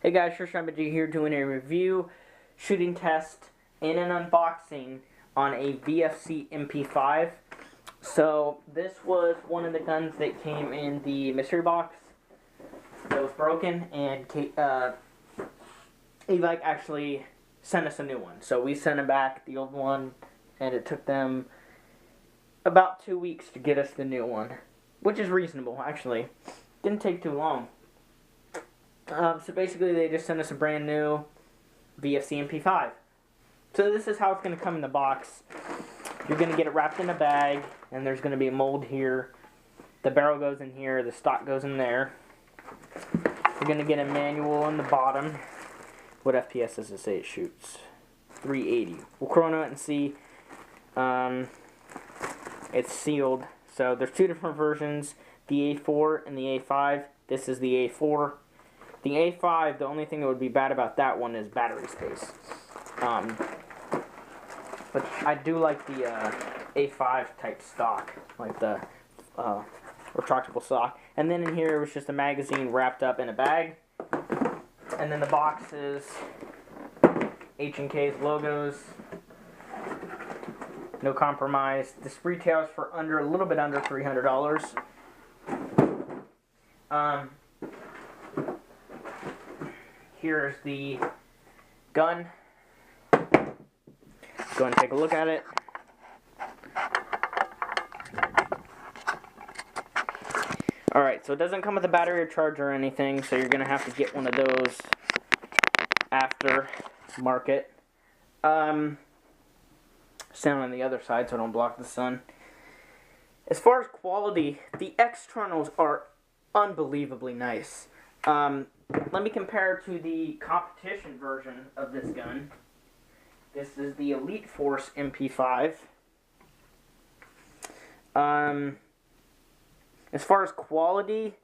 Hey guys, Shambaji here doing a review, shooting test, and an unboxing on a VFC MP5. So this was one of the guns that came in the mystery box that was broken, and Evac actually sent us a new one. So we sent them back the old one, and it took them about 2 weeks to get us the new one, which is reasonable actually. Didn't take too long. So basically they just sent us a brand new VFC MP5. So this is how it's going to come in the box. You're going to get it wrapped in a bag, and there's going to be a mold here. The barrel goes in here, the stock goes in there. You're going to get a manual in the bottom. What FPS does it say it shoots? 380. We'll chrono it and see. It's sealed. So there's two different versions, the A4 and the A5. This is the A4. The A5, the only thing that would be bad about that one is battery space. But I do like the A5 type stock, like the retractable stock. And then in here was just a magazine wrapped up in a bag. And then the box is H&K's logos. No compromise. This retails for a little bit under $300. Here's the gun. Go ahead and take a look at it. Alright, so it doesn't come with a battery or charger or anything, so you're going to have to get one of those after market. Stand on the other side so I don't block the sun. As far as quality, the externals are unbelievably nice. Let me compare to the competition version of this gun. This is the Elite Force MP5. As far as quality,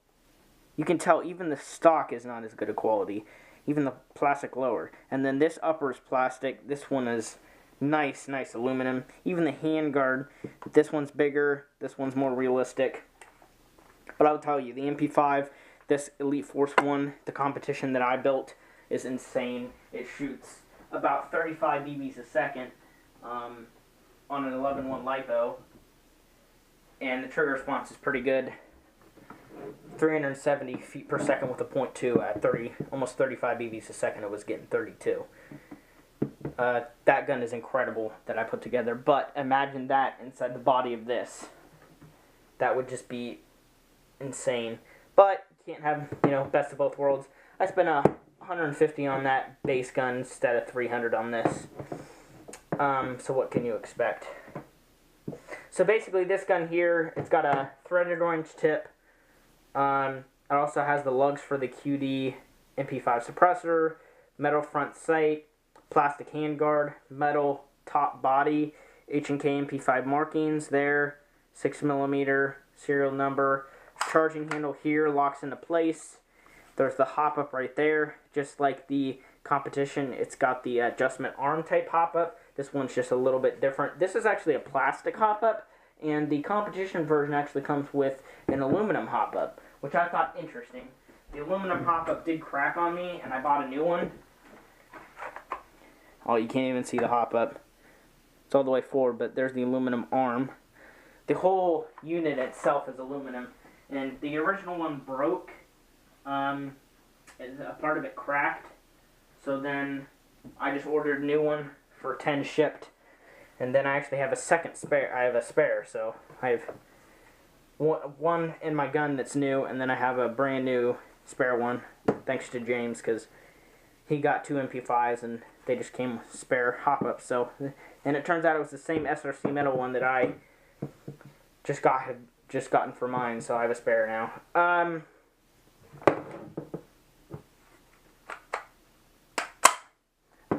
you can tell even the stock is not as good a quality. Even the plastic lower. And then this upper is plastic. This one is nice aluminum. Even the handguard, this one's bigger. This one's more realistic. But I'll tell you, the MP5, this Elite Force 1, the competition that I built, is insane. It shoots about 35 BBs a second on an 11.1 LiPo. And the trigger response is pretty good. 370 feet per second with a .2 at almost 35 BBs a second. It was getting 32. That gun is incredible that I put together. But imagine that inside the body of this. That would just be insane. But can't have, best of both worlds. I spent $150 on that base gun instead of $300 on this. So what can you expect? So basically this gun here, it's got a threaded orange tip. It also has the lugs for the QD MP5 suppressor, metal front sight, plastic handguard, metal top body, H&K MP5 markings there, 6mm serial number. Charging handle here locks into place. There's the hop-up right there. Just like the competition, it's got the adjustment arm type hop-up. This one's just a little bit different. This is actually a plastic hop-up, and the competition version actually comes with an aluminum hop-up, which I thought interesting. The aluminum hop-up did crack on me, and I bought a new one. Oh, you can't even see the hop-up. It's all the way forward, but there's the aluminum arm. The whole unit itself is aluminum. And the original one broke, a part of it cracked, so then I just ordered a new one for 10 shipped, and then I actually have a second spare. I have a spare, so I have one in my gun that's new, and then I have a brand new spare one, thanks to James, because he got two MP5s, and they just came with spare hop-ups, so, and it turns out it was the same SRC metal one that I just gotten for mine, so I have a spare now.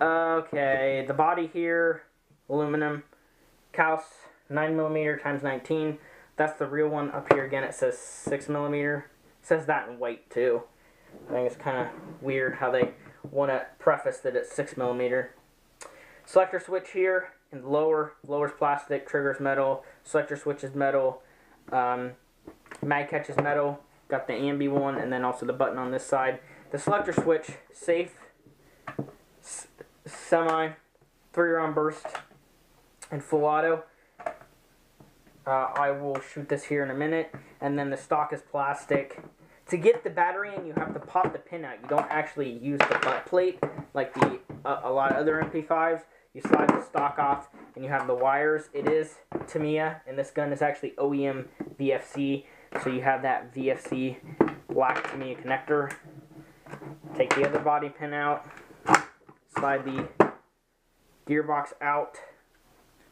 Okay, the body here, aluminum, Kaus 9mm x 19. That's the real one. Up here again it says 6mm. It says that in white too. I think it's kind of weird how they want to preface that it's 6mm. Selector switch here, and lower's plastic, trigger's metal, selector switch is metal. Mag catch is metal, got the ambi one, and then also the button on this side. The selector switch, safe, semi, 3-round burst, and full auto. I will shoot this here in a minute. And then the stock is plastic. To get the battery in, you have to pop the pin out. You don't actually use the butt plate like a lot of other MP5s. You slide the stock off, and you have the wires. It is Tamiya, and this gun is actually OEM VFC. So you have that VFC black Tamiya connector. Take the other body pin out. Slide the gearbox out.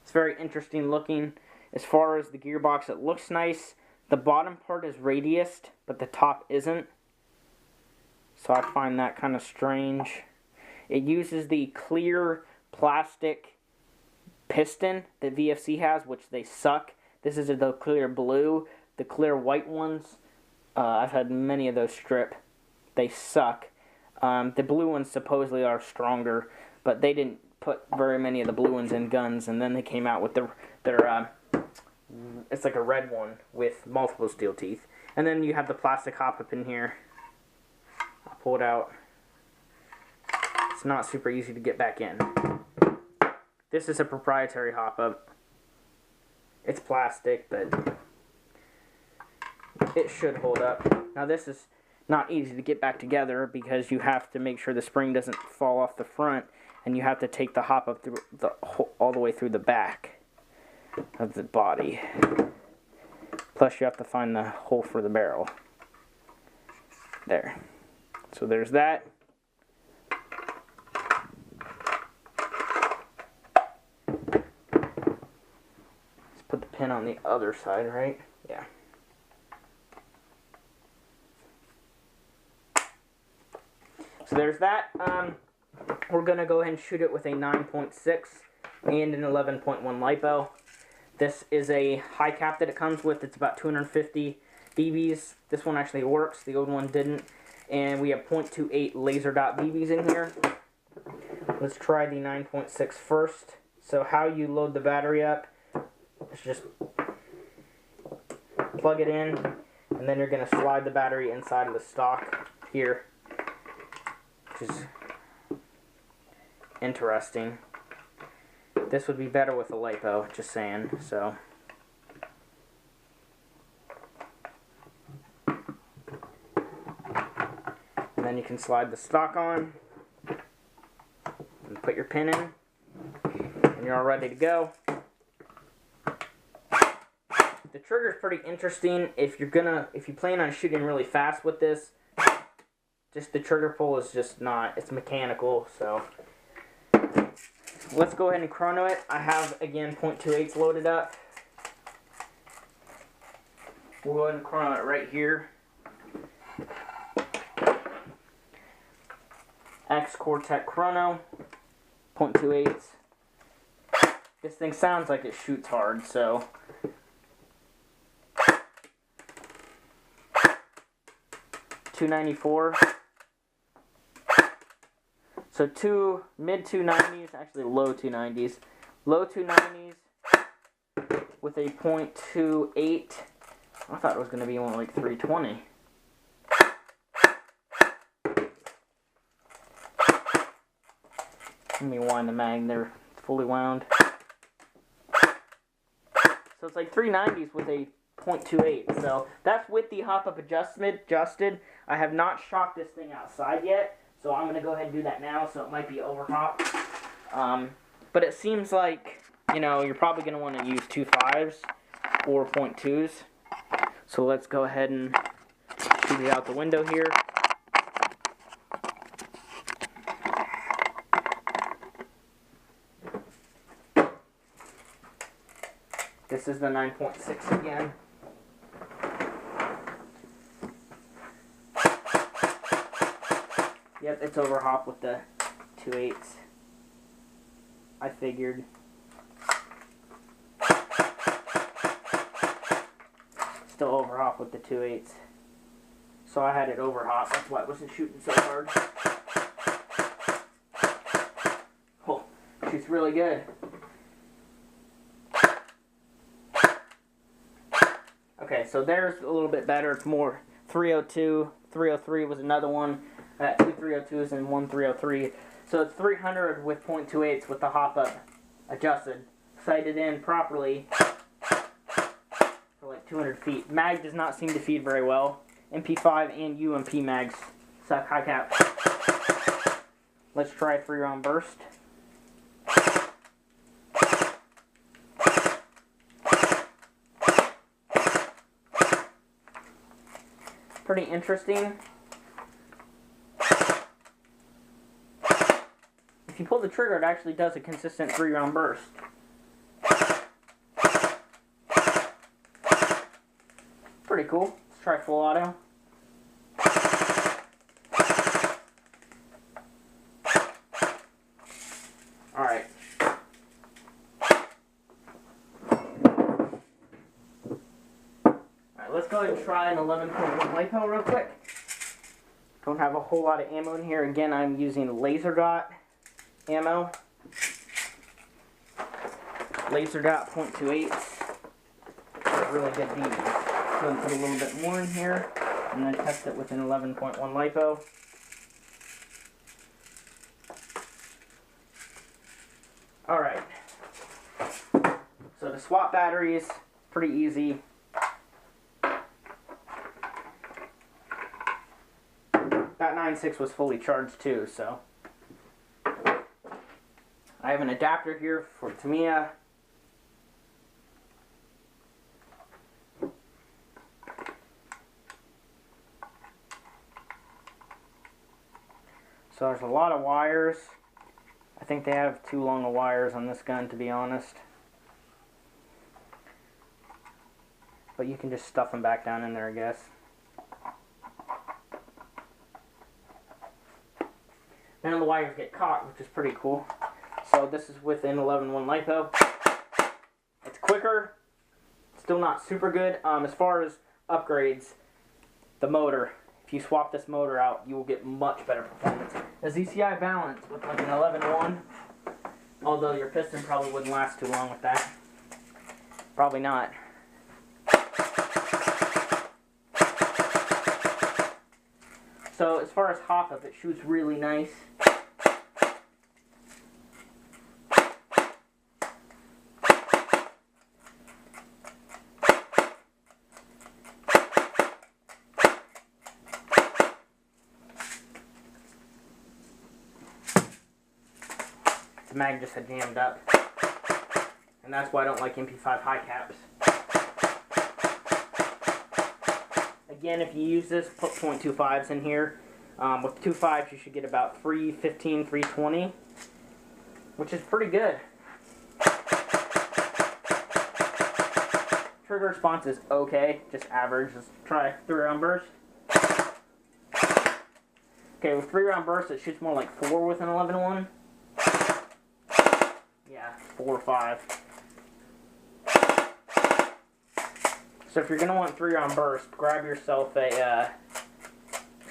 It's very interesting looking. As far as the gearbox, it looks nice. The bottom part is radiused, but the top isn't. So I find that kind of strange. It uses the clear plastic piston that VFC has, which they suck. This is the clear blue. The clear white ones, I've had many of those strip. They suck. The blue ones supposedly are stronger, but they didn't put very many of the blue ones in guns, and then they came out with their it's like a red one with multiple steel teeth. And then you have the plastic hop-up in here. I'll pull it out. It's not super easy to get back in. This is a proprietary hop-up. It's plastic, but it should hold up. Now this is not easy to get back together because you have to make sure the spring doesn't fall off the front, and you have to take the hop-up through all the way through the back of the body. Plus you have to find the hole for the barrel. There. So there's that. Let's put the pin on the other side, right? Yeah. So there's that. We're going to go ahead and shoot it with a 9.6 and an 11.1 LiPo. This is a high cap that it comes with. It's about 250 BBs. This one actually works. The old one didn't. And we have 0.28 laser dot BBs in here. Let's try the 9.6 first. So how you load the battery up is just plug it in, and then you're going to slide the battery inside of the stock here, which is interesting. This would be better with a LiPo, just saying. So and then you can slide the stock on and put your pin in, and you're all ready to go. The trigger is pretty interesting. If you plan on shooting really fast with this, just the trigger pull is just not, it's mechanical. So let's go ahead and chrono it. I have, again, 0.28s loaded up. We'll go ahead and chrono it right here. X Cortec chrono, 0.28s. This thing sounds like it shoots hard, so .294. So mid 290s, actually low 290s. Low 290s with a .28. I thought it was going to be more like 320. Let me wind the mag there. It's fully wound. So it's like 390s with a .28. So that's with the hop-up adjusted. I have not shocked this thing outside yet. So I'm going to go ahead and do that now, so it might be overhop. But it seems like, you know, you're probably going to want to use 2.5s or .2s. So let's go ahead and shoot it out the window here. This is the 9.6 again. Yep, it's overhop with the 2.8s. I figured. Still overhop with the 2.8s. So I had it overhop, that's why it wasn't shooting so hard. Oh, shoots really good. Okay, so there's a little bit better. It's more 302. 303 was another one. I got 2 302s and 1 303. So it's 300 with .28s with the hop up adjusted. Sighted in properly for like 200 feet. Mag does not seem to feed very well. MP5 and UMP mags suck high cap. Let's try a 3-round burst. Pretty interesting. If you pull the trigger, it actually does a consistent 3-round burst. Pretty cool. Let's try full auto. Alright. Alright, let's go ahead and try an 11.1 LiPo real quick. Don't have a whole lot of ammo in here. Again, I'm using laser dot ammo. Laser dot .28. Really good BB. Go and put a little bit more in here, and then test it with an 11.1 LiPo. Alright. So to swap batteries, pretty easy. That 9.6 was fully charged too, so. I have an adapter here for Tamiya. So there's a lot of wires. I think they have too long of wires on this gun, to be honest. But you can just stuff them back down in there, I guess. None of the wires get caught, which is pretty cool. So this is with an 11.1 LiPo. It's quicker. Still not super good. As far as upgrades, the motor. If you swap this motor out, you will get much better performance. The ZCI balance with like an 11.1, although your piston probably wouldn't last too long with that. Probably not. So as far as hop up, it shoots really nice. The mag just had jammed up, and that's why I don't like MP5 high caps. Again, if you use this, put .25s in here. With 2.5s, you should get about 315, 320, which is pretty good. Trigger response is okay, just average. Let's try 3-round burst. Okay, with 3-round burst, it shoots more like 4 with an 11.1. Yeah, 4 or 5. So if you're going to want 3-round burst, grab yourself a,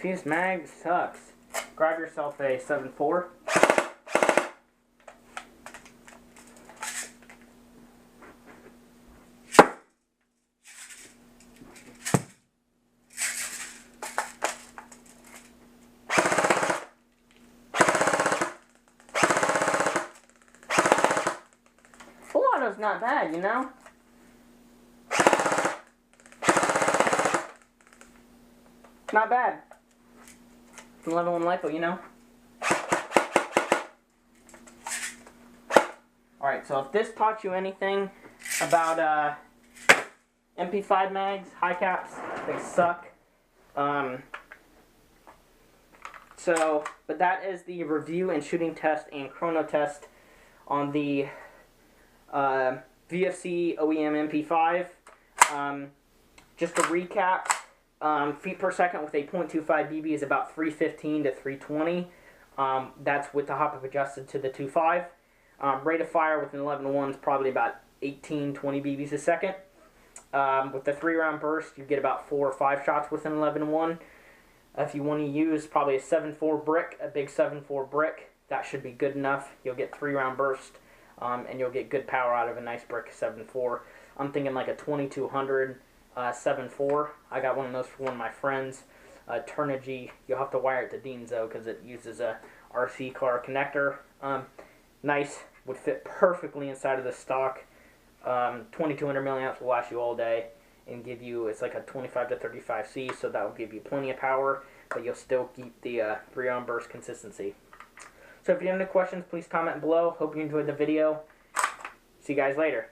this mag sucks. Grab yourself a 7.4. Full auto's not bad, you know? Not bad. 11.1 LiPo, you know? Alright, so if this taught you anything about MP5 mags, high caps, they suck. But that is the review and shooting test and chrono test on the VFC OEM MP5. Just to recap, feet per second with a .25 BB is about 315 to 320. That's with the hop-up adjusted to the 2.5. Rate of fire with an 11.1 is probably about 18, 20 BBs a second. With the 3-round burst, you get about 4 or 5 shots with an 11.1. If you want to use probably a 7.4 brick, a big 7.4 brick, that should be good enough. You'll get 3-round burst, and you'll get good power out of a nice brick 7.4. I'm thinking like a 2200 7.4. I got one of those for one of my friends. Turnigy. You'll have to wire it to Dean's though, because it uses a RC car connector. Nice, would fit perfectly inside of the stock. 2200 milliamps will last you all day and give you, it's like a 25 to 35 C, so that will give you plenty of power, but you'll still keep the 3-on burst consistency. So if you have any questions, please comment below. Hope you enjoyed the video. See you guys later.